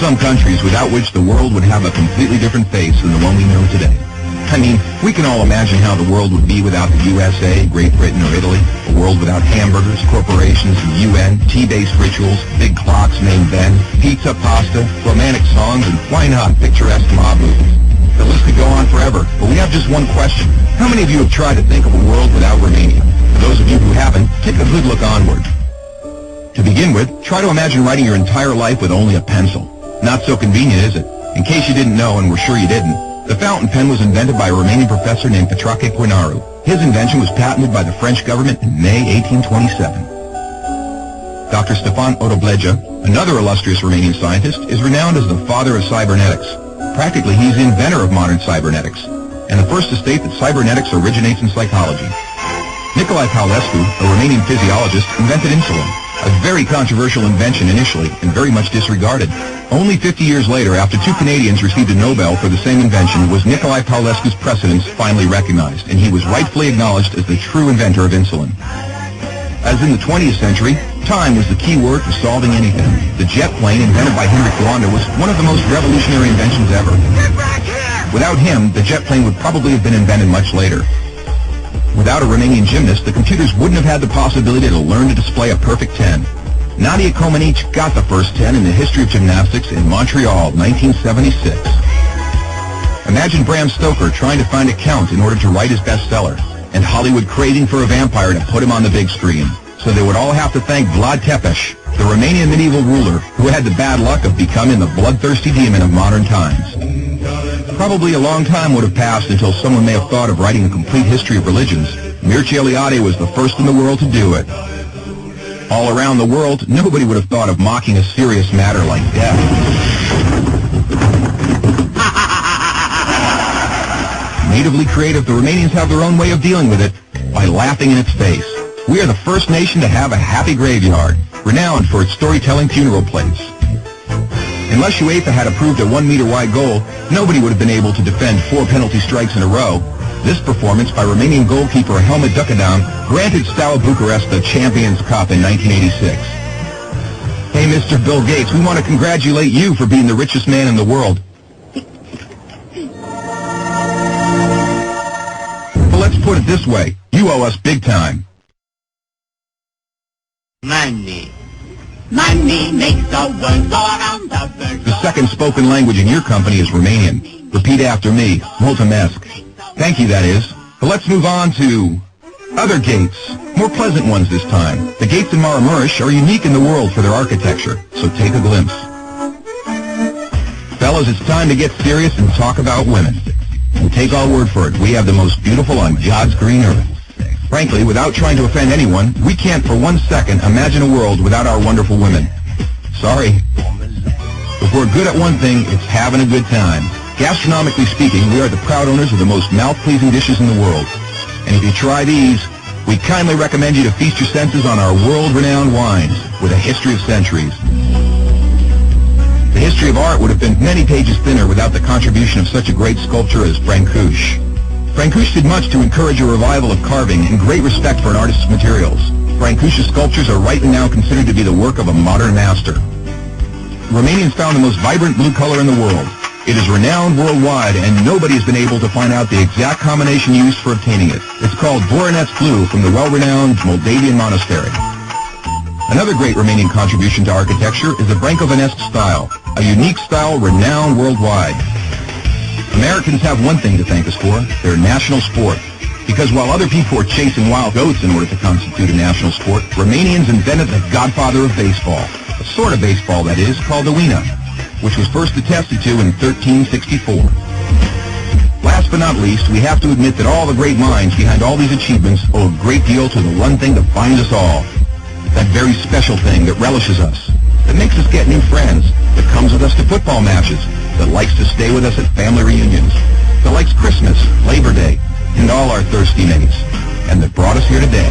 some countries without which the world would have a completely different face than the one we know today. I mean, we can all imagine how the world would be without the USA, Great Britain, or Italy. A world without hamburgers, corporations, the UN, tea-based rituals, big clocks named Ben, pizza, pasta, romantic songs, and why not picturesque mob movies. The list could go on forever, but we have just one question. How many of you have tried to think of a world without Romania? For those of you who haven't, take a good look onward. To begin with, try to imagine writing your entire life with only a pencil. Not so convenient, is it? In case you didn't know, and we're sure you didn't, the fountain pen was invented by a Romanian professor named Petrache Coinaru. His invention was patented by the French government in May 1827. Dr. Stefan Odobleja, another illustrious Romanian scientist, is renowned as the father of cybernetics. Practically, he's the inventor of modern cybernetics, and the first to state that cybernetics originates in psychology. Nicolae Paulescu, a Romanian physiologist, invented insulin, a very controversial invention initially and very much disregarded. Only 50 years later, after two Canadians received a Nobel for the same invention, was Nicolae Paulescu's precedence finally recognized, and he was rightfully acknowledged as the true inventor of insulin. As in the 20th century, time was the key word for solving anything. The jet plane, invented by Henry Fonda, was one of the most revolutionary inventions ever. Without him, the jet plane would probably have been invented much later. Without a Romanian gymnast, the computers wouldn't have had the possibility to learn to display a perfect 10. Nadia Comaneci got the first 10 in the history of gymnastics in Montreal, 1976. Imagine Bram Stoker trying to find a count in order to write his bestseller, and Hollywood craving for a vampire to put him on the big screen. So they would all have to thank Vlad Tepes, the Romanian medieval ruler who had the bad luck of becoming the bloodthirsty demon of modern times. Probably a long time would have passed until someone may have thought of writing a complete history of religions. Mircea Eliade was the first in the world to do it. All around the world, nobody would have thought of mocking a serious matter like death. Natively creative, the Romanians have their own way of dealing with it, by laughing in its face. We are the first nation to have a happy graveyard, renowned for its storytelling funeral plates. Unless UEFA had approved a 1-meter-wide goal, nobody would have been able to defend 4 penalty strikes in a row. This performance by Romanian goalkeeper Helmut Ducadam granted Steaua Bucharest the Champions Cup in 1986. Hey, Mr. Bill Gates, we want to congratulate you for being the richest man in the world. But let's put it this way, you owe us big time. Money. Money makes the world go around the world. The second spoken language in your company is Romanian. Repeat after me. Mulțumesc. Thank you, that is. But let's move on to other gates. More pleasant ones this time. The gates in Maramureș are unique in the world for their architecture, so take a glimpse. Fellas, it's time to get serious and talk about women. And take our word for it, we have the most beautiful on God's green earth. Frankly, without trying to offend anyone, we can't for 1 second imagine a world without our wonderful women. Sorry. If we're good at one thing, it's having a good time. Gastronomically speaking, we are the proud owners of the most mouth-pleasing dishes in the world. And if you try these, we kindly recommend you to feast your senses on our world-renowned wines with a history of centuries. The history of art would have been many pages thinner without the contribution of such a great sculptor as Brancusi. Brancusi did much to encourage a revival of carving and great respect for an artist's materials. Brancusi's sculptures are rightly now considered to be the work of a modern master. Romanians found the most vibrant blue color in the world. It is renowned worldwide, and nobody has been able to find out the exact combination used for obtaining it. It's called Voronezh blue from the well-renowned Moldavian monastery. Another great Romanian contribution to architecture is the Brâncovenesque style, a unique style renowned worldwide. Americans have one thing to thank us for, their national sport. Because while other people were chasing wild goats in order to constitute a national sport, Romanians invented the godfather of baseball. A sort of baseball, that is, called the wihtout, which was first attested to in 1364. Last but not least, we have to admit that all the great minds behind all these achievements owe a great deal to the one thing that binds us all. That very special thing that relishes us, that makes us get new friends, that comes with us to football matches, that likes to stay with us at family reunions, that likes Christmas, Labor Day, and all our thirsty mates, and that brought us here today.